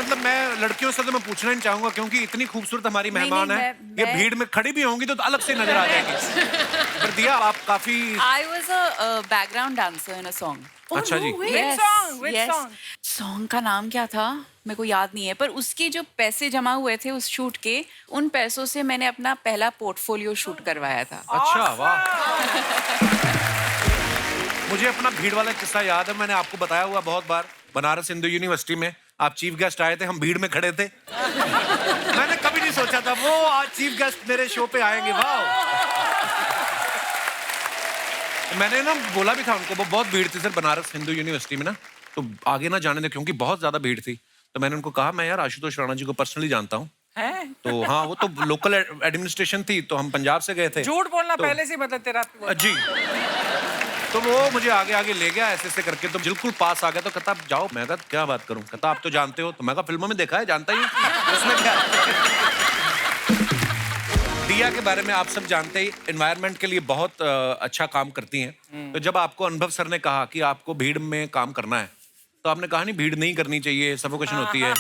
मतलब मैं लड़कियों से तो मैं पूछना नहीं चाहूंगा क्योंकि इतनी खूबसूरत हमारी मेहमान है, ये भीड़ में खड़ी भी होंगी तो अलग से नजर आ जाएंगी। पर दिया आप काफी। I was a background dancer in a song. अच्छा जी। Yes, Which yes. song? Song का नाम क्या था मेरे को याद नहीं है, पर उसके जो पैसे जमा हुए थे उस शूट के, उन पैसों से मैंने अपना पहला पोर्टफोलियो शूट करवाया था। अच्छा, वाह। मुझे अपना भीड़ वाला किस्सा याद है, मैंने आपको बताया हुआ बहुत बार। बनारस हिंदू यूनिवर्सिटी में आप चीफ गेस्ट आए थे, हम भीड़ में खड़े थे। मैंने कभी नहीं सोचा था वो आज चीफ गेस्ट मेरे शो पे आएंगे। वाह। मैंने ना बोला भी था उनको, वो बहुत भीड़ थी सर बनारस हिंदू यूनिवर्सिटी में ना, तो आगे ना जाने दे क्योंकि बहुत ज्यादा भीड़ थी। तो मैंने उनको कहा मैं यार आशुतोष राणा जी को पर्सनली जानता हूँ। तो हाँ, वो तो लोकल एडमिनिस्ट्रेशन थी, तो हम पंजाब से गए थे। झूठ बोलना तो, पहले से मतलब तेरा जी। तो वो मुझे आगे आगे ले गया ऐसे ऐसे करके, तो बिल्कुल पास आ गया। तो कहता आप जाओ। मैं कहा क्या बात करूं? कहता आप तो जानते हो। तो मैं कहा फिल्मों में देखा है, जानता ही हूं, उसमें क्या। दिया के बारे में आप सब जानते ही एनवायरनमेंट के लिए बहुत अच्छा काम करती हैं। तो जब आपको अनुभव सर ने कहा कि आपको भीड़ में काम करना है, तो आपने कहा नहीं भीड़ नहीं करनी चाहिए, सफोकेशन होती है।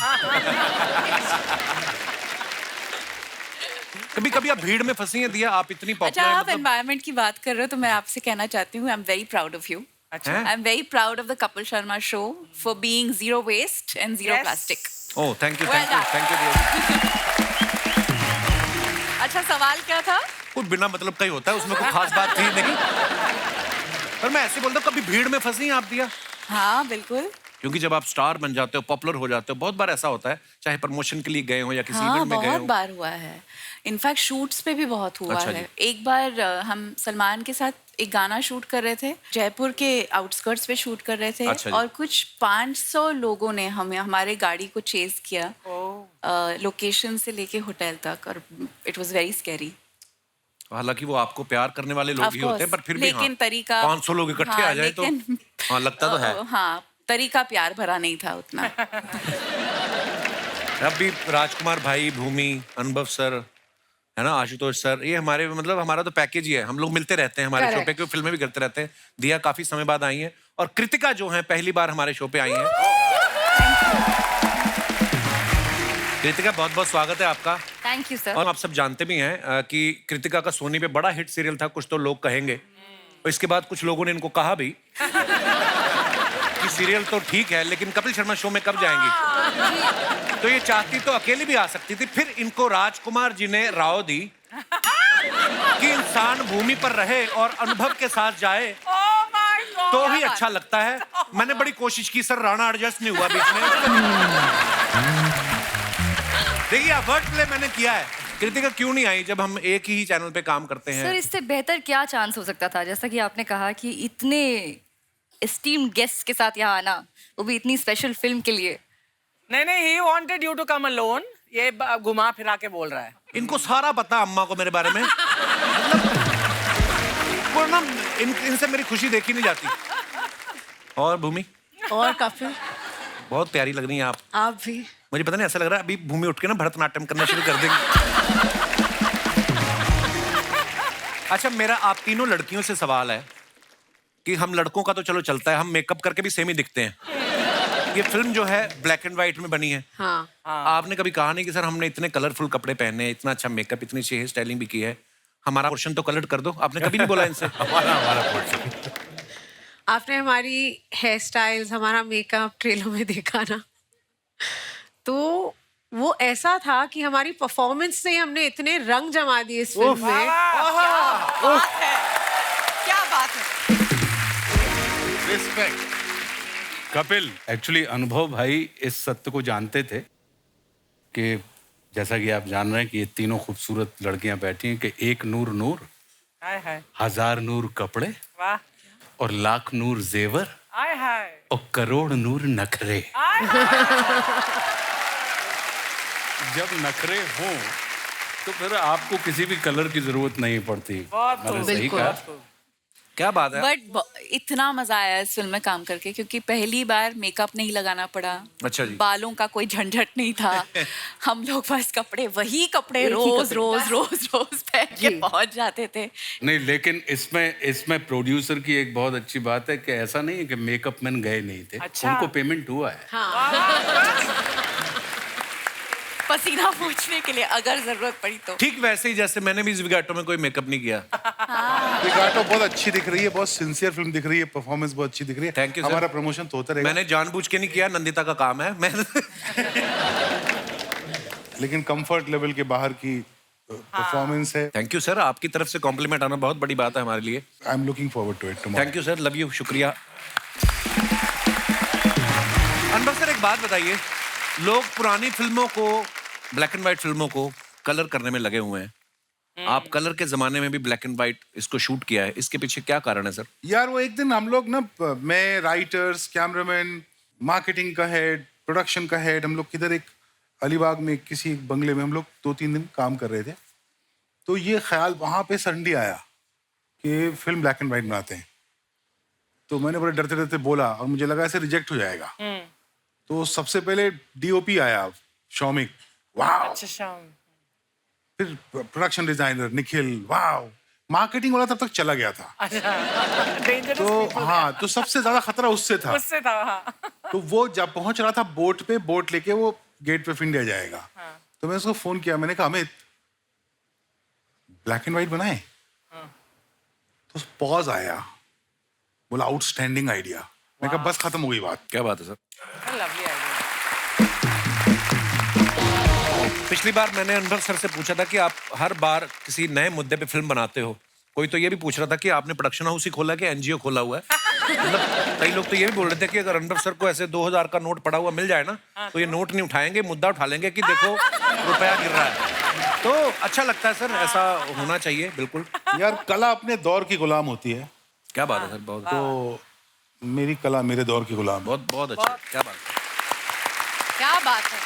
कभी कभी आप भीड़ में फंसी हैं दिया, आप इतनी अच्छा, पॉपुलर आप एनवायरनमेंट की बात कर रहे हो तो मैं आपसे कहना चाहती हूँ, I am very proud of you. I am very proud of the Kapil Sharma show for being zero waste and zero plastic. Oh thank you, Well thank you, thank you. अच्छा, सवाल क्या था? कुछ बिना मतलब का ही होता है, उसमें कोई खास बात थी नहीं। पर मैं ऐसे बोलता हूँ, कभी भीड़ में फंसी हैं आप दिया? हाँ बिल्कुल। क्योंकि जब आप स्टार बन जाते हो, पॉपुलर हो जाते हो, बहुत बार ऐसा होता है, चाहे प्रमोशन के लिए गए हो या किसी इवेंट में गए बहुत हो। बार हुआ है। इनफैक्ट शूट्स पे भी बहुत हुआ अच्छा है। एक बार हम सलमान के साथ एक गाना शूट कर रहे थे, जयपुर के आउटस्कर्ट्स पे शूट कर रहे थे। अच्छा जी। और कुछ 500 लोगों ने हमें हमारे गाड़ी को चेज किया लोकेशन से लेके होटल तक, और इट वाज वेरी स्कैरी। हालांकि वो आपको प्यार करने वाले लोग ही होते हैं, पर फिर भी लेकिन हाँ, तरीका 500 लोग इकट्ठे आ जाए तो हाँ लगता तो है। हाँ, तरीका प्यार भरा नहीं था उतना। अब भी राजकुमार भाई, भूमि, अनुभव सर, है ना, आशुतोष सर, ये हमारे मतलब हमारा तो पैकेज ही है। हम लोग मिलते रहते हैं हमारे शो पे, क्योंकि फिल्में भी करते रहते हैं। दिया काफी समय बाद आई है, और कृतिका जो है पहली बार हमारे शो पे आई है। कृतिका बहुत बहुत स्वागत है आपका। Thank you sir. और आप सब जानते भी हैं कि कृतिका का सोनी पे बड़ा हिट सीरियल था, कुछ तो लोग कहेंगे। और इसके बाद कुछ लोगों ने इनको कहा भी कि सीरियल तो ठीक है लेकिन कपिल शर्मा शो में कब जाएंगी। तो ये चाहती तो अकेली भी आ सकती थी, फिर इनको राजकुमार जी ने राव दी कि इंसान भूमि पर रहे और अनुभव के साथ जाए तो ही अच्छा लगता है। मैंने बड़ी कोशिश की सर, राणा एडजस्ट नहीं हुआ बीच में। देखिए वर्ड प्ले मैंने किया है। कृतिका क्यों नहीं आई जब हम एक ही चैनल पे काम करते हैं? सर इससे बेहतर क्या चांस हो सकता था? जैसा कि आपने कहा कि इतने एस्टीम्ड गेस्ट के साथ यहाँ आना, वो भी इतनी स्पेशल फिल्म के लिए। नहीं, he wanted you to come alone. ये घुमा फिरा के बोल रहा है। इनको सारा पता अम्मा को मेरे बारे में। मतलब वो ना इनसे मेरी खुशी देखी नहीं जाती। और भूमि और काफी बहुत प्यारी लग रही हैं आप भी। मुझे पता नहीं, ऐसा लग रहा है अभी भूमि उठ के ना भरतनाट्यम करना शुरू कर देंगी। अच्छा, मेरा आप तीनों लड़कियों से सवाल है कि हम लड़कों का तो चलो चलता है, हम मेकअप करके भी सेम ही दिखते हैं। ये फिल्म जो है ब्लैक एंड व्हाइट में बनी है। हाँ। आपने कभी कहा नहीं कि सर हमने इतने कलरफुल कपड़े पहने, इतना अच्छा मेकअप, इतनी अच्छी हेयर स्टाइलिंग भी की है, हमारा पोर्शन तो कलर कर दो? आपने कभी नहीं बोला इनसे? हमारा पोर्शन। आपने हमारी हेयर स्टाइल्स, हमारा मेकअप ट्रेलर में देखा ना, तो वो ऐसा था कि हमारी परफॉर्मेंस से हमने इतने रंग जमा दिए इस फिल्म में। क्या बात है। रिस्पेक्ट। कपिल, एक्चुअली अनुभव भाई इस सत्य को जानते थे कि जैसा कि आप जान रहे हैं कि ये तीनों खूबसूरत लड़कियां बैठी हैं कि एक नूर नूर, हजार नूर कपड़े, वाह, और लाख नूर जेवर, और करोड़ नूर नखरे। जब नखरे हों तो फिर आपको किसी भी कलर की जरूरत नहीं पड़ती। मैंने सही कहा? क्या बात है। बट इतना मजा आया इस फिल्म में काम करके, क्योंकि पहली बार मेकअप नहीं लगाना पड़ा। अच्छा जी। बालों का कोई झंझट नहीं था। हम लोग बस वही कपड़े रोज रोज रोज रोज पहन के पहुंच जाते थे। नहीं, लेकिन इसमें प्रोड्यूसर की एक बहुत अच्छी बात है कि ऐसा नहीं है कि मेकअप मैन गए नहीं थे। अच्छा। उनको पेमेंट हुआ है। हाँ। पसीना पोंछने के लिए अगर जरूरत पड़ी तो। ठीक वैसे ही जैसे मैंने भी इस विगाटो में कोई मेकअप नहीं किया। विगाटो बहुत अच्छी दिख रही है, बहुत सिंसियर फिल्म दिख रही है, परफॉर्मेंस बहुत अच्छी दिख रही है। Thank you, sir. हमारा प्रमोशन तो होता रहेगा। मैंने जानबूझ के नहीं किया, नंदिता का काम है। मैं लेकिन कंफर्ट लेवल के बाहर की परफॉर्मेंस है। थैंक यू सर, आपकी तरफ से कॉम्प्लीमेंट आना बहुत बड़ी बात है हमारे लिए। I am looking forward to it. Thank you sir, love you, शुक्रिया। अनवर सर, एक बात बताइए, लोग पुरानी फिल्मों को, ब्लैक एंड व्हाइट फिल्मों को कलर करने में लगे हुए हैं। आप कलर के जमाने में भी ब्लैक एंड व्हाइट इसको शूट किया है, इसके पीछे क्या कारण है सर? यार वो एक दिन हम लोग ना, मैं, राइटर्स, कैमरामैन, मार्केटिंग का हेड, प्रोडक्शन का हेड, हम लोग किधर एक अलीबाग में किसी एक बंगले में हम लोग 2-3 दिन काम कर रहे थे। तो ये ख्याल वहाँ पे सडनली आया कि फिल्म ब्लैक एंड व्हाइट बनाते हैं। तो मैंने बड़े डरते डरते बोला और मुझे लगा ऐसे रिजेक्ट हो जाएगा। तो सबसे पहले डीओपी आया शौमिक, वाह। अच्छा। फिर प्रोडक्शन डिजाइनर निखिल, वाह। मार्केटिंग वाला तब तक चला गया था। Dangerous तो people हाँ, तो सबसे ज्यादा खतरा उससे था। उससे था, हाँ। तो वो जब पहुंच रहा था बोट पे, बोट लेके वो गेट पे ऑफ इंडिया जाएगा। तो मैंने उसको फोन किया, मैंने कहा अमित, ब्लैक एंड व्हाइट बनाए? तो पॉज आया, बोला आउटस्टैंडिंग आइडिया। मैंने कहा बस खत्म हो गई बात। क्या बात है सर? Lovely idea. पिछली बार मैंने अनवर सर से पूछा था कि आप हर बार किसी नए मुद्दे पे फिल्म बनाते हो। कोई तो ये भी पूछ रहा था कि आपने प्रोडक्शन हाउस ही खोला कि एनजीओ खोला हुआ है। मतलब कई लोग तो ये भी बोल रहे थे कि अगर अनवर सर को ऐसे 2000 का नोट पड़ा हुआ मिल जाए ना, तो ये नोट नहीं उठाएंगे, मुद्दा उठा लेंगे कि देखो रुपया गिर रहा है। तो अच्छा लगता है सर, ऐसा होना चाहिए बिल्कुल। यार कला अपने दौर की गुलाम होती है। क्या बात है सर, बहुत तो मेरी कला मेरे दौर की गुलाम है। बहुत बहुत अच्छा, क्या बात है। क्या बात है।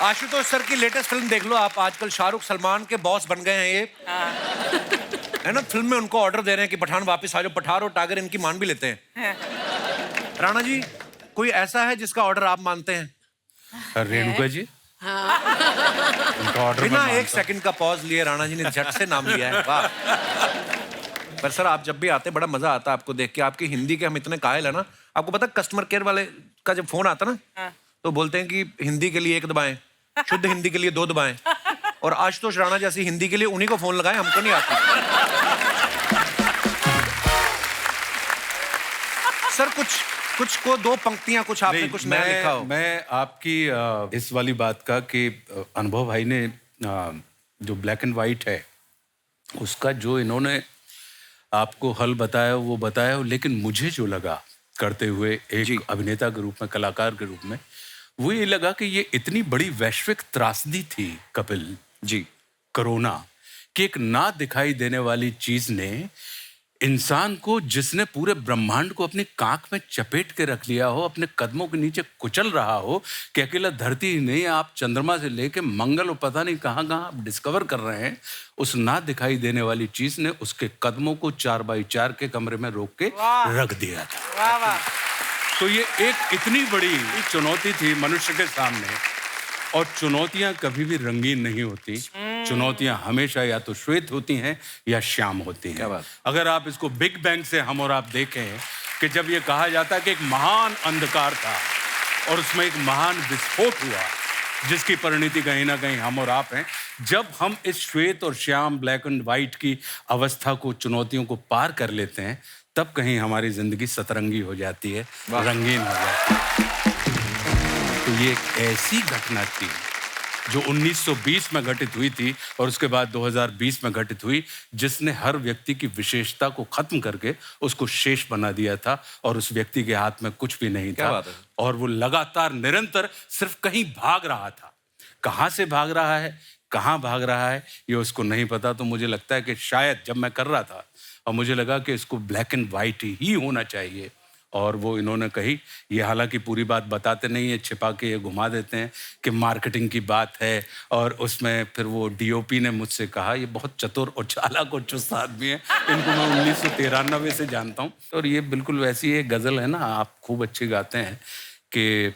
आशुतोष सर की लेटेस्ट फिल्म देख लो आप, आजकल शाहरुख सलमान के बॉस बन गए हैं ये। है ना, फिल्म में उनको ऑर्डर दे रहे हैं कि पठान वापस आ जाओ, पठार और टागर इनकी मान भी लेते हैं। राणा जी, कोई ऐसा है जिसका ऑर्डर आप मानते हैं? रेणुका जी, उनका ऑर्डर बिना एक सेकंड का पॉज लिए राणा जी ने झट से नाम लिया है, वाह। पर सर आप जब भी आते बड़ा मजा आता है आपको देख के, आपकी हिंदी के हम इतने कायल है ना। आपको पता कस्टमर केयर वाले का जब फोन आता ना, तो बोलते हैं कि हिंदी के लिए 1 दबाएं, शुद्ध हिंदी के लिए 2 दबाएं, और आशुतोष राणा जैसी हिंदी के लिए उन्हीं को फोन लगाएं, हमको नहीं आती। सर कुछ को 2 पंक्तियां, कुछ आपने कुछ नया लिखा हो। मैं आपकी इस वाली बात का कि अनुभव भाई ने जो ब्लैक एंड व्हाइट है उसका जो इन्होंने आपको हल बताया वो बताया, लेकिन मुझे जो लगा करते हुए एक अभिनेता के रूप में, कलाकार के रूप में, वो ये लगा कि ये इतनी बड़ी वैश्विक त्रासदी थी कपिल जी, कोरोना, कि एक ना दिखाई देने वाली चीज ने इंसान को, जिसने पूरे ब्रह्मांड को अपनी कांख में चपेट के रख लिया हो, अपने कदमों के नीचे कुचल रहा हो, कि अकेला धरती ही नहीं, आप चंद्रमा से लेके मंगल और पता नहीं कहाँ कहाँ आप डिस्कवर कर रहे हैं, उस ना दिखाई देने वाली चीज ने उसके कदमों को 4x4 के कमरे में रोक के रख दिया था। वाह वाह। तो ये एक इतनी बड़ी चुनौती थी मनुष्य के सामने, और चुनौतियां कभी भी रंगीन नहीं होती। चुनौतियां हमेशा या तो श्वेत होती हैं या श्याम होती हैं। अगर आप इसको बिग बैंग से हम और आप देखें कि जब ये कहा जाता है कि एक महान अंधकार था और उसमें एक महान विस्फोट हुआ, जिसकी परिणति कहीं ना कहीं हम और आप हैं, जब हम इस श्वेत और श्याम, ब्लैक एंड व्हाइट की अवस्था को, चुनौतियों को पार कर लेते हैं, तब कहीं हमारी जिंदगी सतरंगी हो जाती है, रंगीन हो जाती है। तो ये एक ऐसी घटना थी जो 1920 में घटित हुई थी और उसके बाद 2020 में घटित हुई, जिसने हर व्यक्ति की विशेषता को खत्म करके उसको शेष बना दिया था, और उस व्यक्ति के हाथ में कुछ भी नहीं था, और वो लगातार निरंतर सिर्फ कहीं भाग रहा था। कहाँ से भाग रहा है, कहाँ भाग रहा है, ये उसको नहीं पता। तो मुझे लगता है कि शायद जब मैं कर रहा था और मुझे लगा कि इसको ब्लैक एंड वाइट ही होना चाहिए, और वो इन्होंने कही, ये हालांकि पूरी बात बताते नहीं है, छिपा के ये घुमा देते हैं कि मार्केटिंग की बात है, और उसमें फिर वो डीओपी ने मुझसे कहा, ये बहुत चतुर और चालाक और चुस्त आदमी है, इनको मैं 1993 से जानता हूँ। और ये बिल्कुल वैसी एक गज़ल है ना, आप खूब अच्छी गाते हैं कि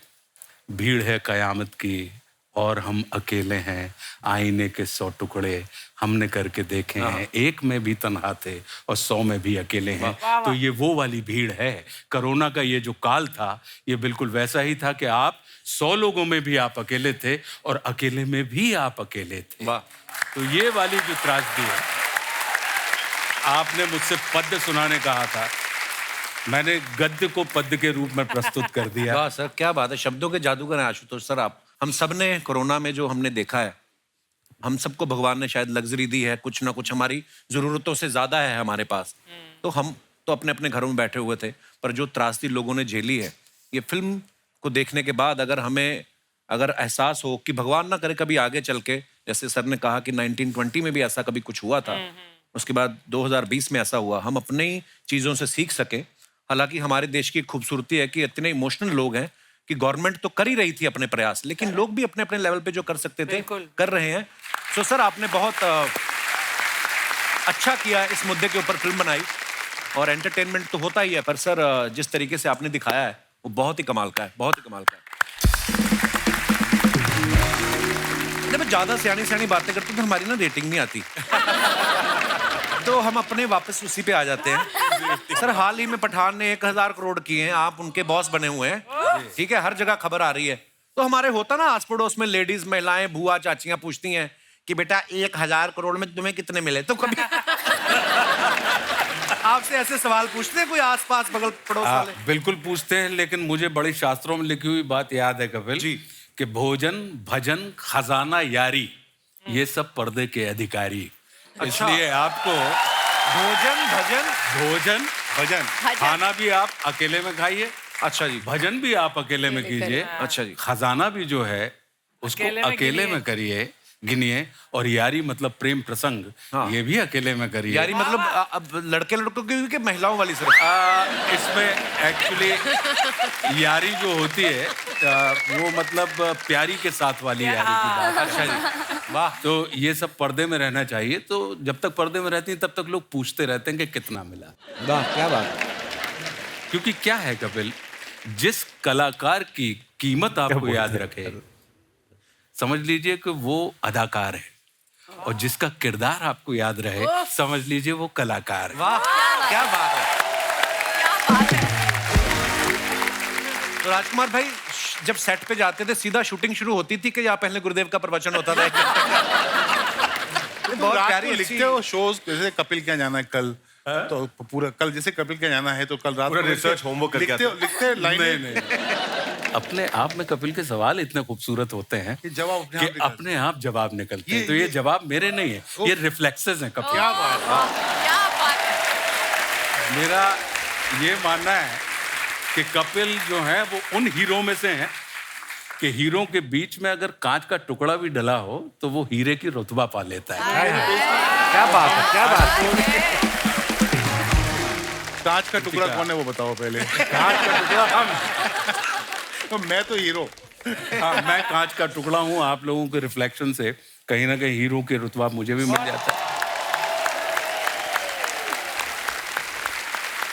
भीड़ है क़यामत की, और हम अकेले हैं, आईने के 100 टुकड़े हमने करके देखे हैं, एक में भी तन्हा थे और 100 में भी अकेले हैं। तो ये वो वाली भीड़ है। कोरोना का ये जो काल था, ये बिल्कुल वैसा ही था कि आप 100 लोगों में भी आप अकेले थे और अकेले में भी आप अकेले थे। तो ये वाली जो त्रासदी है, आपने मुझसे पद्य सुनाने कहा था, मैंने गद्य को पद्य के रूप में प्रस्तुत कर दिया। वाह सर, क्या बात है, शब्दों के जादूगर हैं आशुतोष सर आप। हम सब ने कोरोना में जो हमने देखा है, हम सबको भगवान ने शायद लग्जरी दी है, कुछ ना कुछ हमारी जरूरतों से ज्यादा है हमारे पास। तो हम तो अपने अपने घरों में बैठे हुए थे, पर जो त्रासदी लोगों ने झेली है, ये फिल्म को देखने के बाद अगर हमें एहसास हो कि भगवान ना करे कभी आगे चल के, जैसे सर ने कहा कि 1920 में भी ऐसा कभी कुछ हुआ था, उसके बाद 2020 में ऐसा हुआ, हम अपनी चीजों से सीख सके। हालांकि हमारे देश की खूबसूरती है कि इतने इमोशनल लोग हैं कि गवर्नमेंट तो कर ही रही थी अपने प्रयास, लेकिन लोग भी अपने अपने लेवल पे जो कर सकते थे कर रहे हैं। सो सर, आपने बहुत अच्छा किया इस मुद्दे के ऊपर फिल्म बनाई, और एंटरटेनमेंट तो होता ही है, पर सर जिस तरीके से आपने दिखाया है वो बहुत ही कमाल का है, बहुत ही कमाल का है। जब ज्यादा सियानी बातें करते तो हमारी ना रेटिंग नहीं आती तो हम अपने वापस उसी पे आ जाते हैं। सर, हाल ही में पठान ने 1000 करोड़ किए हैं, आप उनके बॉस बने हुए हैं, ठीक है, हर जगह खबर आ रही है। तो हमारे होता ना आस पड़ोस में लेडीज, महिलाएं, बुआ, चाचियां पूछती हैं कि बेटा 1000 करोड़ में तुम्हें कितने मिले? तो कभी आपसे ऐसे सवाल पूछते हैं कोई आसपास बगल पड़ोस वाले? बिल्कुल पूछते हैं, लेकिन मुझे बड़ी शास्त्रों में लिखी हुई बात याद है कपिल जी, कि भोजन, भजन, खजाना, यारी, ये सब पर्दे के अधिकारी। इसलिए आपको भोजन भजन खाना भी आप अकेले में खाइए, अच्छा जी, भजन भी आप अकेले में कीजिए, अच्छा जी, खजाना भी जो है उसको अकेले में करिए, गिनिए, और यारी मतलब प्रेम प्रसंग, ये भी अकेले में करिए। यारी मतलब अब लड़के लड़कों की कि महिलाओं वाली सिर्फ? इसमें एक्चुअली यारी जो होती है वो मतलब प्यारी के साथ वाली यारी की बात। अच्छा जी, वाह। तो ये सब पर्दे में रहना चाहिए। तो जब तक पर्दे में रहती हैं तब तक लोग पूछते रहते हैं कि कितना मिला। वाह, क्या बात। क्योंकि क्या है कपिल, जिस कलाकार की कीमत आपको याद रखे, समझ लीजिए कि वो अदाकार है, और जिसका किरदार आपको याद रहे, समझ लीजिए वो कलाकार है। वाह, क्या बात है, क्या बात है। तो राजकुमार भाई, जब सेट पे जाते थे सीधा शूटिंग शुरू होती थी कि या पहले गुरुदेव का प्रवचन होता था? बहुत प्यारी लिखते हो शोज, जैसे कपिल क्या जाना है कल, तो पूरा कल जैसे कपिल क्या जाना है तो कल रात पूरा रिसर्च होमवर्क करके लिखते लाइनें। अपने आप में कपिल के सवाल इतने खूबसूरत होते हैं कि जवाब कि अपने आप जवाब निकलते हैं। तो ये जवाब मेरे नहीं है, ये रिफ्लेक्सेस हैं कपिल। क्या बात है, क्या बात है। मेरा ये मानना है कि कपिल जो है वो उन हीरो में से हैं कि हीरो के बीच में अगर कांच का टुकड़ा भी डला हो तो वो हीरे की रुतबा पा लेता है। क्या बात है, क्या बात है। कांच का टुकड़ा कौन है वो बताओ पहले। कांच का टुकड़ा हम, तो मैं तो हीरो। हाँ, मैं कांच का टुकड़ा हूँ। आप लोगों के रिफ्लेक्शन से कहीं ना कहीं हीरो के रुतबा मुझे भी मिल जाता है।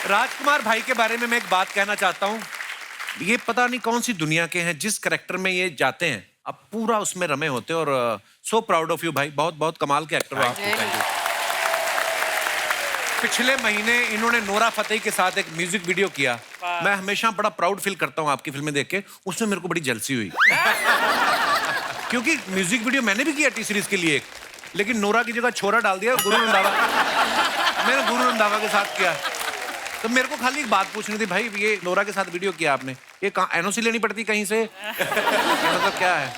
राजकुमार भाई के बारे में मैं एक बात कहना चाहता हूँ, ये पता नहीं कौन सी दुनिया के हैं, जिस करैक्टर में ये जाते हैं आप पूरा उसमें रमे होते हैं, और सो प्राउड ऑफ यू भाई, बहुत बहुत कमाल के एक्टर हो आप। पिछले महीने इन्होंने नोरा फतेही के साथ एक म्यूजिक वीडियो किया, मैं हमेशा बड़ा प्राउड फील करता हूँ आपकी फिल्में देख के, उसमें मेरे को बड़ी जलसी हुई क्योंकि म्यूजिक वीडियो मैंने भी किया टी सीरीज के लिए एक, लेकिन नोरा की जगह छोरा डाल दिया, गुरु रंधावा, मैंने गुरु रंधावा के साथ किया। तो मेरे को खाली एक बात पूछनी थी भाई, ये नोरा के साथ वीडियो किया आपने, ये एनओसी लेनी पड़ती कहीं से? मतलब क्या है?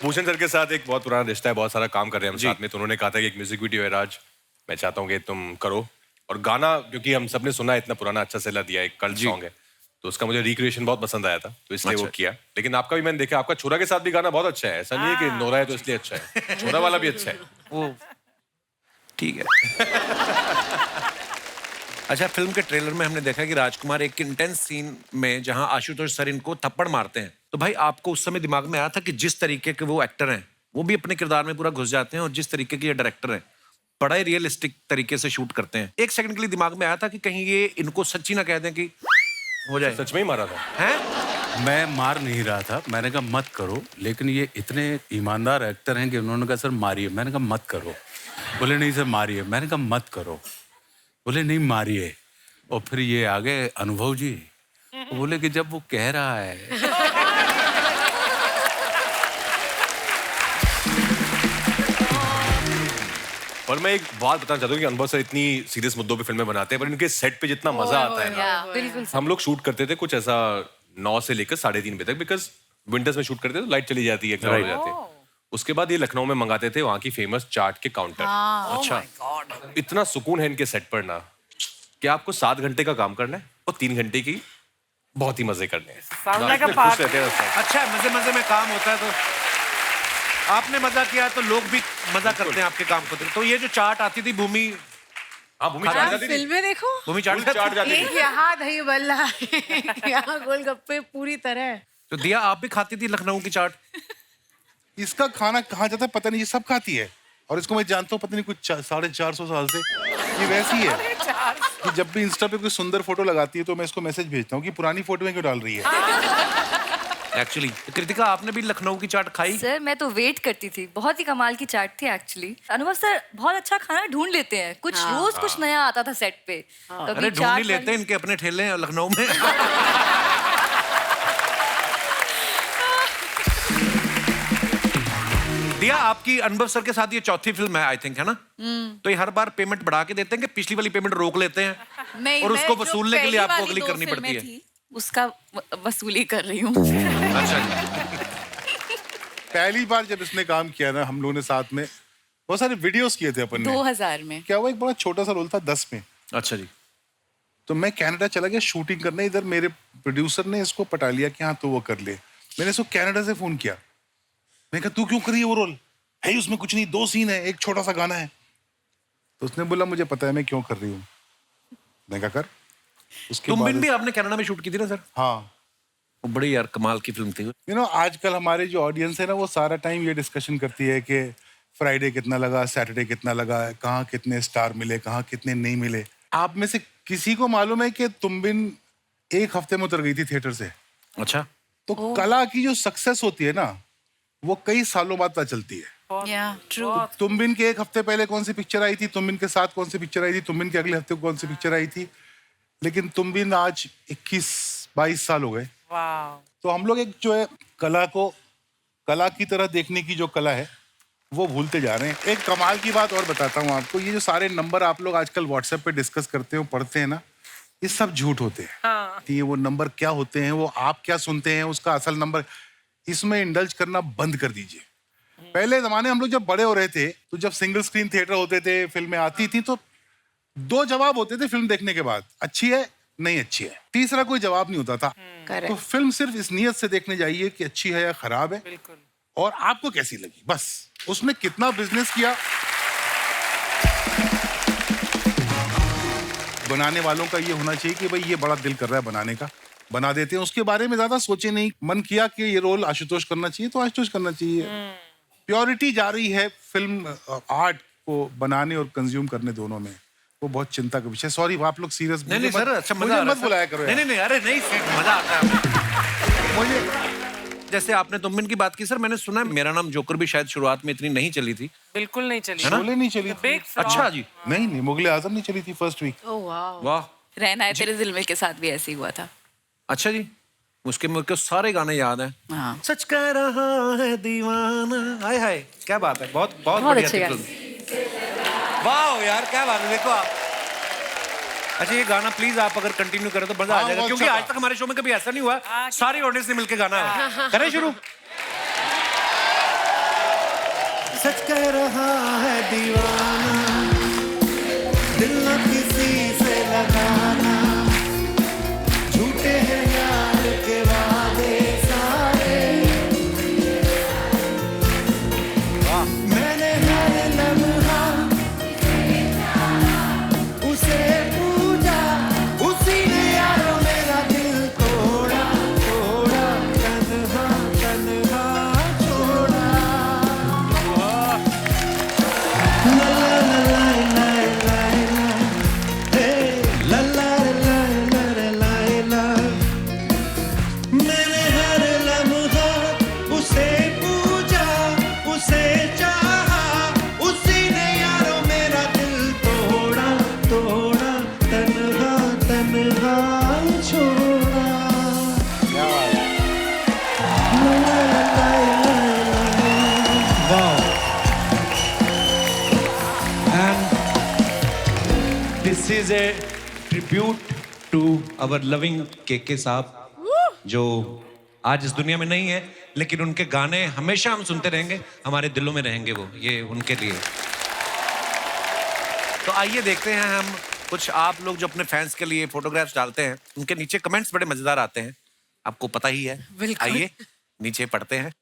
भूषण सर के साथ एक बहुत पुराना रिश्ता है, बहुत सारा काम कर रहे हैं हम साथ में, तो उन्होंने कहा था कि एक म्यूजिक वीडियो है राज, मैं चाहता हूँ कि तुम करो, और गाना क्योंकि हम सबने सुना है, इतना पुराना अच्छा सिला दिया, एक कल्ट सॉन्ग है, तो उसका मुझे रिक्रिएशन बहुत पसंद आया था, तो इसलिए वो किया। लेकिन आपका भी मैंने देखा, आपका छोरा के साथ भी गाना बहुत अच्छा है, ऐसा नहीं है कि नोरा है तो इसलिए अच्छा है, छोरा वाला भी अच्छा है। वो ठीक है। अच्छा, फिल्म के ट्रेलर में हमने देखा कि राजकुमार एक इंटेंस सीन में जहां आशुतोष सर इनको थप्पड़ मारते हैं, तो भाई आपको उस समय दिमाग में आया था कि जिस तरीके के वो एक्टर हैं वो भी अपने किरदार में पूरा घुस जाते हैं, और जिस तरीके के ये डायरेक्टर हैं बड़ा ही रियलिस्टिक तरीके से शूट करते हैं, एक सेकंड के लिए दिमाग में आया था कि कहीं ये इनको सच्ची ना कह दें कि हो जाए? सच में ही मारा था? हैं? मैं मार नहीं रहा था, मैंने कहा मत करो, लेकिन ये इतने ईमानदार एक्टर हैं कि उन्होंने कहा सर मारिए, मैंने कहा मत करो। बोले नहीं सर मारिए, मैंने कहा मत करो, बोले नहीं मारिए। और फिर ये आ गए अनुभव जी, बोले कि जब वो कह रहा है। और मैं एक बात बताना चाहता हूँ कि अनुभव सर इतनी सीरियस मुद्दों पे फिल्में बनाते हैं, पर इनके सेट पे जितना मजा आता है ना, बिल्कुल हम लोग शूट करते थे कुछ ऐसा 9 से लेकर 3:30 बजे तक, बिकॉज विंटर्स में शूट करते थे तो लाइट चली जाती है, हो जाते हैं। उसके बाद ये लखनऊ में मंगाते थे वहाँ की फेमस चाट के काउंटर। अच्छा, इतना सुकून है इनके सेट पर ना कि आपको 7 घंटे का काम करना है और 3 घंटे की बहुत ही मजे करने हैं। like a खुश party. रहते हैं उस time। अच्छा, मजे मजे में काम होता है तो आपने मजा किया तो लोग भी मजा करते हैं आपके काम को। तो ये जो चाट आती थी भूमि, हाँ, भूमि चाट जाती थी। फिल्में देखो, भूमि चाट चाट जाती थी। एक यहाँ दही बल्ला है, यहाँ गोलगप्पे पूरी तरह। तो दिया आप भी खाती थी लखनऊ की चाट? इसका खाना कहाँ जाता है पता नहीं, ये सब खाती है और इसको मैं जानता हूँ पता नहीं कुछ 450 साल से ये वैसी है कि जब भी इंस्टा पे कोई सुंदर फोटो लगाती है तो मैं इसको मैसेज भेजता हूँ कि पुरानी फोटो में क्यों डाल रही है। एक्चुअली कृतिका आपने भी लखनऊ की चाट खाई? सर मैं तो वेट करती थी, बहुत ही कमाल की चाट थी एक्चुअली। अनुभव सर बहुत अच्छा खाना ढूंढ लेते हैं, कुछ रोज कुछ नया आता था सेट पे। अरे ढूंढ ही लेते हैं, इनके अपने ठेले हैं लखनऊ में। दिया आपकी अनुभव सर के साथ ये चौथी फिल्म है आई थिंक, है ना? तो ये हर बार पेमेंट बढ़ा के देते हैं कि पिछली वाली पेमेंट रोक लेते हैं नहीं, और उसको मैं जो वसूलने के लिए पहली आपको वाली अगली 2 करनी फिल्में पड़ती है? थी, उसका वसूली कर रही हूँ। अच्छा जी। पहली बार जब इसने काम किया ना हम लोगों ने साथ में बहुत सारे वीडियोस किए थे अपन ने। 2000 में। क्या हुआ, एक बड़ा छोटा सा रोल था 10 में। अच्छा जी। तो मैं कनाडा चला गया शूटिंग करने, इधर मेरे प्रोड्यूसर ने इसको पटा लिया कि हाँ तो वो कर ले। मैंने इसको कनाडा से फोन किया, मैंने कहा तू क्यों कर रही है वो रोल, है उसमें कुछ नहीं, 2 सीन है, एक छोटा सा गाना है। तो उसने बोला मुझे पता है मैं क्यों कर रही हूँ। मैं कहा कर। उसके तुम बाद भी आपने कनाडा में शूट की थी ना सर? हाँ, वो बड़ी यार कमाल की फिल्म थी। यू नो आजकल हमारे जो ऑडियंस है ना वो सारा टाइम ये डिस्कशन करती है कि फ्राइडे कितना लगा, सैटरडे कितना लगा, कहाँ कितने स्टार मिले, कहाँ कितने नहीं मिले। आप में से किसी को मालूम है कि तुम बिन 1 हफ्ते में उतर गई थी थिएटर से? अच्छा। तो कला की जो सक्सेस होती है ना वो कई सालों बाद पता चलती है। ट्रू। तुम बिन के 1 हफ्ते पहले कौन सी पिक्चर आई थी, तुम बिन के साथ कौन सी पिक्चर आई थी, तुम बिन के अगले हफ्ते कौन सी पिक्चर आई थी, लेकिन तुम बिन आज 21-22 साल हो गए। तो हम लोग एक जो है कला को कला की तरह देखने की जो कला है वो भूलते जा रहे हैं। एक कमाल की बात और बताता हूँ आपको, ये जो सारे नंबर आप लोग आजकल व्हाट्सएप पे डिस्कस करते हो, पढ़ते हैं ना, ये सब झूठ होते हैं। ये वो नंबर क्या होते हैं, वो आप क्या सुनते हैं, उसका असल नंबर, इसमें इंडल्ज करना बंद कर दीजिए। पहले जमाने हम लोग जब बड़े हो रहे थे तो जब सिंगल स्क्रीन थिएटर होते थे, फिल्में आती थी तो 2 जवाब होते थे फिल्म देखने के बाद, अच्छी है नहीं अच्छी है, तीसरा कोई जवाब नहीं होता था। तो फिल्म सिर्फ इस नियत से देखने जाइए कि अच्छी है या खराब है और आपको कैसी लगी, बस उसने कितना बिजनेस किया। बनाने वालों का ये होना चाहिए कि भाई ये बड़ा दिल कर रहा है बनाने का, बना देते हैं, उसके बारे में ज्यादा सोचे नहीं। मन किया कि ये रोल आशुतोष करना चाहिए तो आशुतोष करना चाहिए। प्योरिटी जा रही है फिल्म आर्ट को बनाने और कंज्यूम करने दोनों में, वो बहुत चिंता का विषय। सॉरी आप लोग सीरियस नहीं सर, अच्छा मजा मत बुलाया करो। नहीं अरे नहीं मजा आता है मुझे। जैसे आपने तुम की बात की सर, मैंने सुना है मेरा नाम जोकर भी शायद शुरुआत में इतनी नहीं चली थी। बिल्कुल नहीं चली। शोले नहीं चली थी। अच्छा जी। नहीं मुगले आजम नहीं चली थी फर्स्ट वीक। वाह। रहना है तेरे दिल में के साथ भी ऐसे ही हुआ था। अच्छा जी, उसके मुझे को सारे गाने याद हैं। हाँ। सच कह रहा है दीवाना, हाय हाय क्या बात है, बहुत बहुत बढ़िया थी फिल्म। वाह यार क्या बात है, देखो आप। अच्छा ये गाना प्लीज आप अगर कंटिन्यू करें तो मजा आ जाएगा, क्योंकि आज तक हमारे शो में कभी ऐसा नहीं हुआ सारी ऑडियंस ने मिलकर गाना करें शुरू। सच कह रहा है दीवाना, दिल न किसी से लगाना, झूठे हैं यार के वादे सारे, मैंने हर लम्हा उसे पूजा, उसी ने यारों मेरा दिल तोड़ा तोड़ा, तन्हा तन्हा छोड़ा। ला ला ला ला ला ला, हे ला ला this is a tribute to our loving K साहब, जो आज इस दुनिया में नहीं है, लेकिन उनके गाने हमेशा हम सुनते रहेंगे, हमारे दिलों में रहेंगे वो, ये उनके लिए। तो आइए देखते हैं हम कुछ आप लोग जो अपने फैंस के लिए फोटोग्राफ्स डालते हैं, उनके नीचे कमेंट्स बड़े मजेदार आते हैं, आपको पता ही है। आइए नीचे पढ़ते हैं।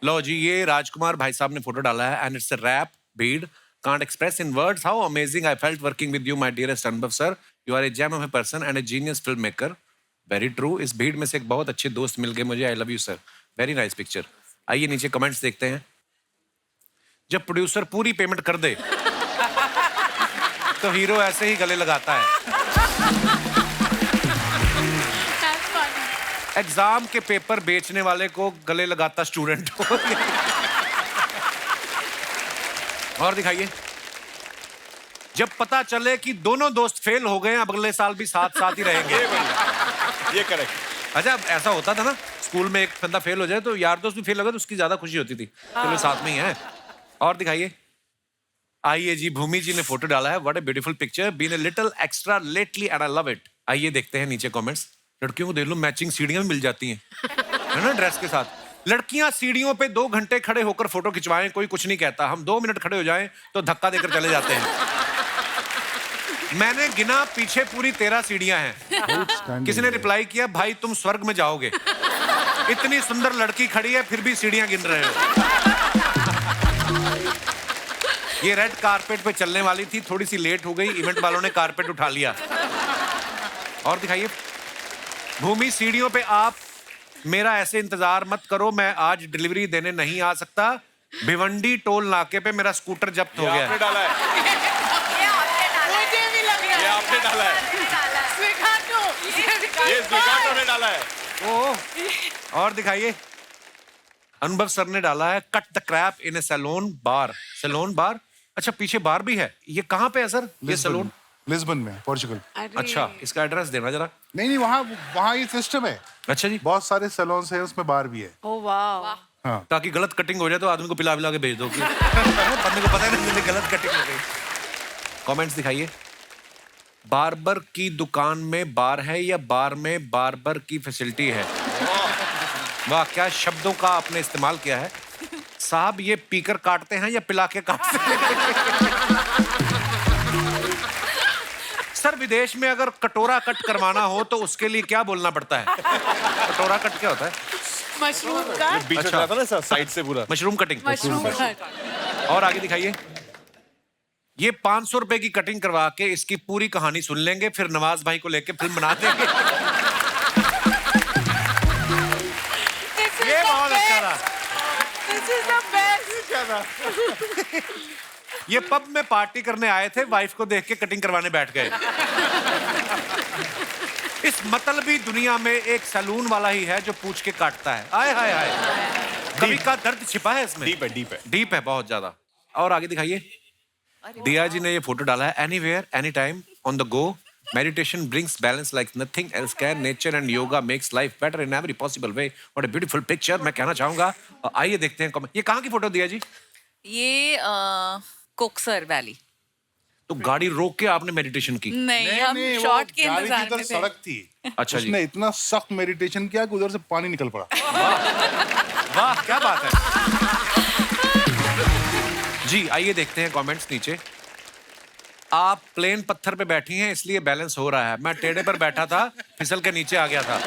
लो जी, ये राजकुमार भाई साहब ने फोटो डाला है, and it's a rap bead, can't express in words how amazing I felt working with you, my dearest Anubhav sir. You are a gem of a person and a genius filmmaker. Very true. इस भीड़ में से एक बहुत अच्छे दोस्त मिल गए मुझे। I love you sir. Very nice picture. आइए नीचे कमेंट्स देखते हैं। जब प्रोड्यूसर पूरी पेमेंट कर दे तो हीरो ऐसे ही गले लगाता है। एग्जाम के पेपर बेचने वाले को गले लगाता स्टूडेंट हो। और दिखाइए। जब पता चले कि दोनों दोस्त फेल हो गए, अब अगले साल भी साथ साथ ही रहेंगे। ये करेक्ट। अच्छा, ऐसा होता था ना स्कूल में, एक बंदा फेल हो जाए तो यार दोस्त भी फेल हो गए तो उसकी ज्यादा खुशी होती थी, चलो साथ में ही है। और दिखाइए। आइए जी, भूमि जी ने फोटो डाला है। What a beautiful picture, been a little extra lately and I love it. आइए देखते हैं नीचे कमेंट्स। लड़कियों को देख लो, मैचिंग सीढ़ियां भी मिल जाती हैं, है ना, ड्रेस के साथ। लड़कियां सीढ़ियों पे 2 घंटे खड़े होकर फोटो खिंचवाएं, कोई कुछ नहीं कहता। हम 2 मिनट खड़े हो जाएं तो धक्का देकर चले जाते हैं। मैंने गिना, पीछे पूरी 13 सीढ़ियां हैं। किसी ने रिप्लाई किया, भाई तुम स्वर्ग में जाओगे, इतनी सुंदर लड़की खड़ी है फिर भी सीढ़ियां गिन रहे हो। ये रेड कारपेट पे चलने वाली थी, थोड़ी सी लेट हो गई, इवेंट वालों ने कारपेट उठा लिया। और दिखाइए। भूमि, सीढ़ियों पे आप मेरा ऐसे इंतजार मत करो, मैं आज डिलीवरी देने नहीं आ सकता। भिवंडी टोल नाके पे मेरा स्कूटर जब्त हो गया है। आपने डाला है। मुझे भी लग रहा है। ये आपने डाला है। ये स्वीकार्तो ने डाला है। ओह। और दिखाइए। अनुभव सर ने डाला है, cut the crap in a saloon bar. Saloon bar, अच्छा पीछे बार भी है। ये कहाँ पे है सर ये सैलून? लिस्बन में, पोर्चुगल। अच्छा, इसका एड्रेस देना जरा। नहीं, वहाँ ये सिस्टम है। अच्छा जी। बहुत सारे सैलून्स हैं, उसमें बार भी है। ओह वाह। हाँ। ताकि गलत कटिंग हो जाए तो आदमी को पिला के भेज दो। बंदे को पता ही नहीं गलत कटिंग हो गई। कमेंट्स दिखाइए। बार्बर की दुकान में बार है या बार में बार्बर की फैसिलिटी है? वाह, क्या शब्दों का आपने इस्तेमाल किया है साहब। ये पीकर काटते हैं या पिला के काटते हैं? सर, विदेश में अगर कटोरा कट करवाना हो तो उसके लिए क्या बोलना पड़ता है? कटोरा कट क्या होता है? मशरूम का। बीच में जाता ना साइड से पूरा। Mushroom cutting. Mushroom cut. और आगे दिखाइए। ये 500 रुपए की कटिंग करवा के इसकी पूरी कहानी सुन लेंगे, फिर नवाज भाई को लेके फिल्म बना देंगे। ये बहुत अच्छा था। This is the best. ये पब में पार्टी करने आए थे, वाइफ को देख के कटिंग करवाने बैठ गए। इस मतलबी दुनिया में एक सैलून वाला ही है जो पूछ के काटता है। आय हाय हाय, कभी का दर्द छिपा है इसमें। डीप है, डीप है। डीप है बहुत ज्यादा। और आगे दिखाइए। दिया जी ने ये फोटो डाला है। Anywhere any time on the go, meditation brings balance like nothing else can, nature and yoga makes life better in every possible way. What a beautiful picture, मैं कहना चाहूंगा। आइए देखते हैं कमेंट। ये कहाँ की फोटो दिया जी? ये कोकसर वैली। तो गाड़ी रोक के आपने मेडिटेशन की? नहीं, हम शॉट के इंतजार में थे। सड़क थी। अच्छा जी। उसने इतना सख्त मेडिटेशन किया कि उधर से पानी निकल पड़ा। वाह, क्या बात है जी। आइए देखते हैं कमेंट्स नीचे। आप प्लेन पत्थर पे बैठी हैं इसलिए बैलेंस हो रहा है, मैं टेढ़े पर बैठा था, फिसल के नीचे आ गया था।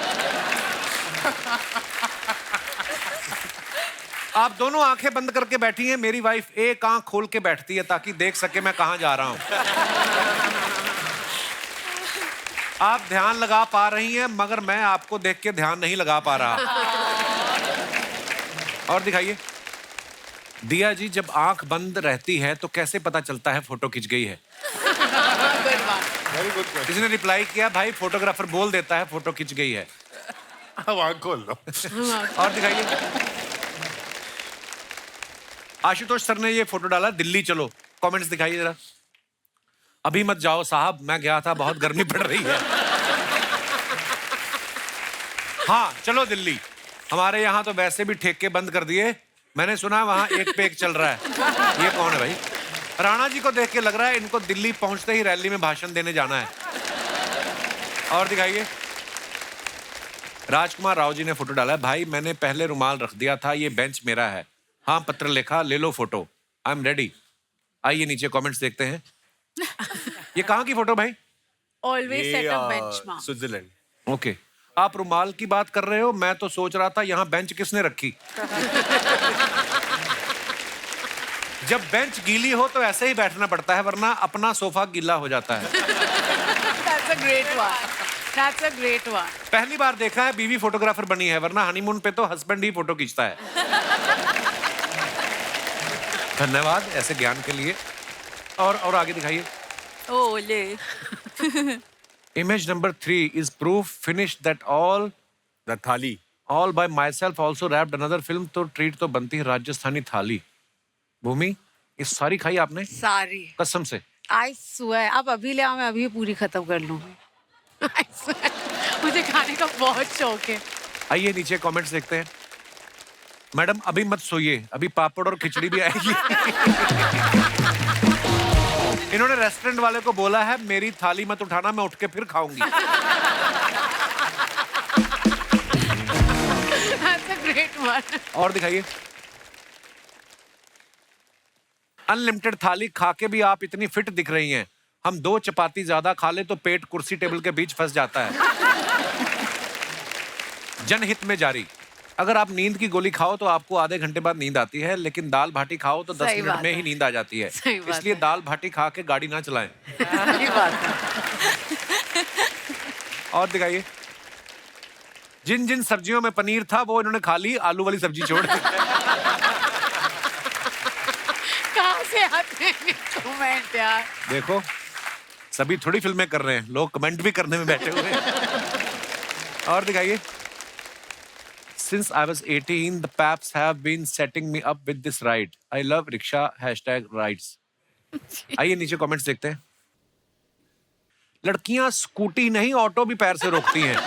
आप दोनों आंखें बंद करके बैठी हैं, मेरी वाइफ एक आंख खोल के बैठती है ताकि देख सके मैं कहां जा रहा हूं। आप ध्यान लगा पा रही हैं मगर मैं आपको देख के ध्यान नहीं लगा पा रहा। और दिखाइए। दिया जी, जब आंख बंद रहती है तो कैसे पता चलता है फोटो खिंच गई है? किसी ने रिप्लाई किया, भाई फोटोग्राफर बोल देता है फोटो खिंच गई है। अब आंख खोल लो। और दिखाइए। आशुतोष सर ने ये फोटो डाला, दिल्ली चलो। कमेंट्स दिखाइए जरा। अभी मत जाओ साहब, मैं गया था, बहुत गर्मी पड़ रही है। हाँ चलो दिल्ली, हमारे यहाँ तो वैसे भी ठेके बंद कर दिए, मैंने सुना वहां एक पे एक चल रहा है। ये कौन है भाई? राणा जी को देख के लग रहा है इनको दिल्ली पहुंचते ही रैली में भाषण देने जाना है। और दिखाइए, राजकुमार राव जी ने फोटो डाला है। भाई मैंने पहले रुमाल रख दिया था, ये बेंच मेरा है। हाँ पत्र लिखा, ले लो फोटो, आई एम रेडी। आइए नीचे कमेंट्स देखते हैं। ये कहाँ की फोटो भाई? ऑलवेज सेट अ बेंचमार्क। स्विट्जरलैंड। ओके, आप रुमाल की बात कर रहे हो, मैं तो सोच रहा था यहाँ बेंच किसने रखी। जब बेंच गीली हो तो ऐसे ही बैठना पड़ता है, वरना अपना सोफा गीला हो जाता है। That's a great one. That's a great one. पहली बार देखा है बीवी फोटोग्राफर बनी है, वरना हनीमून पे तो हस्बैंड ही फोटो खींचता है। धन्यवाद ऐसे ज्ञान के लिए। और आगे दिखाइए। ओले। Image number 3 is proof finished that all the थाली। by myself also wrapped another film। तो ट्रीट तो बनती है राजस्थानी थाली। भूमि, ये सारी खाई आपने? सारी। कसम से? I swear, अब अभी ले आओ, मैं अभी पूरी खत्म कर लूंगी। I swear, मुझे खाने का बहुत शौक है। आइए नीचे कमेंट्स देखते हैं। मैडम अभी मत सोइए, अभी पापड़ और खिचड़ी भी आएगी। इन्होंने रेस्टोरेंट वाले को बोला है मेरी थाली मत उठाना, मैं उठ के फिर खाऊंगी। That's a great one. और दिखाइए। अनलिमिटेड थाली खा के भी आप इतनी फिट दिख रही हैं। हम 2 चपाती ज्यादा खा ले तो पेट कुर्सी टेबल के बीच फंस जाता है। जनहित में जारी। अगर आप नींद की गोली खाओ तो आपको आधे घंटे बाद नींद आती है, लेकिन दाल भाटी खाओ तो 10 सही मिनट बात में है। ही नींद आ जाती है। सही बात इसलिए है। दाल भाटी खा के गाड़ी ना चलाएं। सही बात है। और दिखाइए। जिन जिन सब्जियों में पनीर था वो इन्होंने खा ली, आलू वाली सब्जी छोड़ दी। कहाँ से आते हैं कमेंट यार? देखो सभी थोड़ी फिल्में कर रहे हैं, लोग कमेंट भी करने में बैठे हुए हैं। और दिखाइए। Since I was 18, the Paps have been setting me up with this ride. I love rickshaw #rides. आइए नीचे कमेंट्स देखते हैं। लड़कियां स्कूटी नहीं ऑटो भी पैर से रोकती हैं।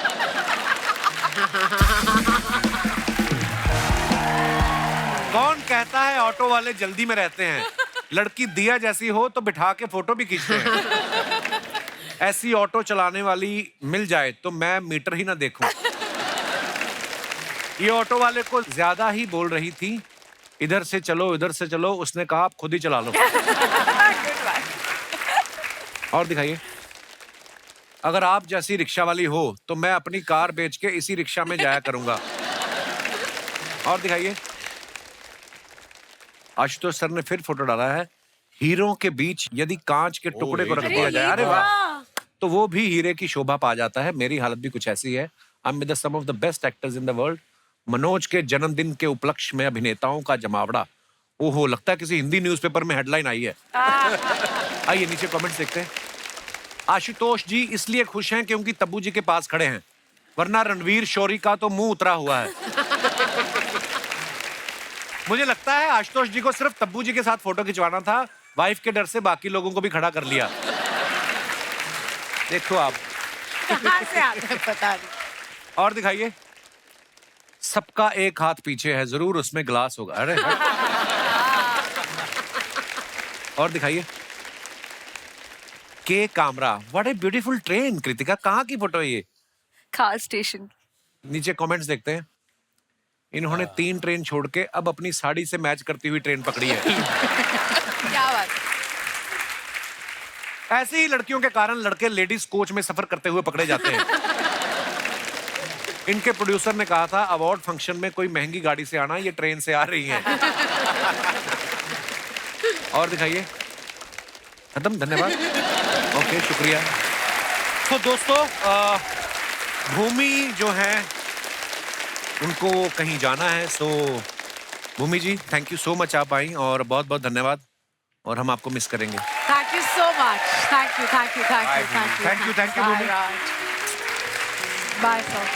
कौन कहता है ऑटो वाले जल्दी में रहते हैं? लड़की दिया जैसी हो तो बिठा के फोटो भी खींचते हैं। ऐसी ऑटो चलाने वाली मिल जाए तो मैं मीटर ही ना देखूं। ये ऑटो वाले को ज्यादा ही बोल रही थी, इधर से चलो इधर से चलो, उसने कहा आप खुद ही चला लो। और दिखाइए। अगर आप जैसी रिक्शा वाली हो तो मैं अपनी कार बेच के इसी रिक्शा में जाया करूंगा। और दिखाइए। आशुतोष सर ने फिर फोटो डाला है। हीरों के बीच यदि कांच के टुकड़े को रख दिया जाए, अरे वाह, तो वो भी हीरे की शोभा पा जाता है। मेरी हालत भी कुछ ऐसी है। I am with some of the best actors in the world. Manoj के जन्मदिन के उपलक्ष्य में अभिनेताओं का जमावड़ा। ओहो, लगता है किसी हिंदी न्यूज़पेपर में हेडलाइन आई है। आइए नीचे कमेंट्स देखते हैं। आशुतोष जी इसलिए खुश हैं क्योंकि तब्बू जी के पास खड़े हैं, वरना रणवीर शौरी का तो मुंह उतरा हुआ है। मुझे लगता है आशुतोष जी को सिर्फ तब्बू जी के साथ फोटो खिंचवाना था, वाइफ के डर से बाकी लोगों को भी खड़ा कर लिया। देखो आप कहाँ से आते हैं पता नहीं। और दिखाइए। सबका एक हाथ पीछे है, जरूर उसमें ग्लास होगा। अरे और दिखाइए। के Kamra, what a beautiful train. Kritika कहाँ की फोटो है ये? खाल स्टेशन। नीचे कमेंट्स देखते हैं। इन्होंने 3 ट्रेन छोड़ के अब अपनी साड़ी से मैच करती हुई ट्रेन पकड़ी है। क्या बात। ऐसे ही लड़कियों के कारण लड़के लेडीज कोच में सफर करते हुए पकड़े जाते हैं। इनके प्रोड्यूसर ने कहा था अवार्ड फंक्शन में कोई महंगी गाड़ी से आना, ये ट्रेन से आ रही हैं। और दिखाइए। खत्म, धन्यवाद। ओके, शुक्रिया। तो दोस्तों भूमि जो है उनको कहीं जाना है, सो भूमि जी थैंक यू सो मच, आप आई और बहुत बहुत धन्यवाद, और हम आपको मिस करेंगे। Thank you so much. Thank you, thank you, thank you, thank you. Thank you, thank you, Bye, Bhumi. Raj. Bye, sir.